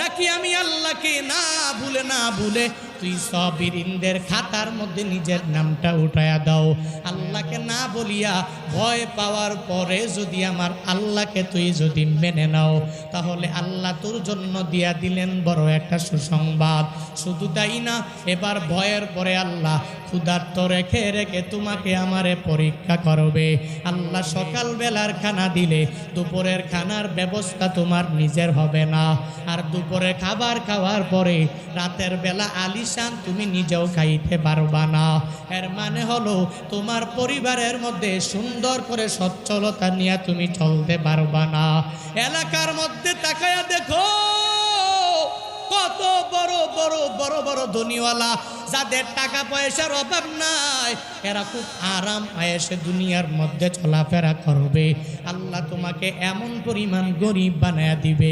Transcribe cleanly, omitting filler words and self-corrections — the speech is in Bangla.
নাকি আমি আল্লাহকে না ভুলে তুই সাবিরিনদের খাতার মধ্যে নিজের নামটা উঠায়া দাও। আল্লাহকে না বলিয়া ভয় পাওয়ার পরে যদি আমার আল্লাহকে তুই যদি মেনে নাও, তাহলে আল্লাহ তোর জন্য দিয়া দিলেন বড় একটা সুসংবাদ। শুধু তাই না, এবার ভয়ের পরে আল্লাহ ক্ষুধার্ত রেখে রেখে তোমাকে আমারে পরীক্ষা করবে। আল্লাহ সকাল বেলার খানা দিলে দুপুরের খানার ব্যবস্থা তোমার নিজের হবে না, আর দুপুরে খাবার খাওয়ার পরে রাতের বেলা আলিশান তুমি নিজেও খাইতে পারবা না। এর মানে হলো তোমার পরিবারের মধ্যে সুন্দর করে সচ্ছলতা নিয়ে তুমি চলতে পারবা না। এলাকার মধ্যে তাকায়া দেখো কত বড় বড় বড় বড় ধনীওয়ালা, যাদের টাকা পয়সার অভাব নাই, এরা খুব আরাম আয়েশে দুনিয়ার মধ্যে চলাফেরা করবে। আল্লাহ তোমাকে এমন পরিমাণ গরিব বানায়া দিবে।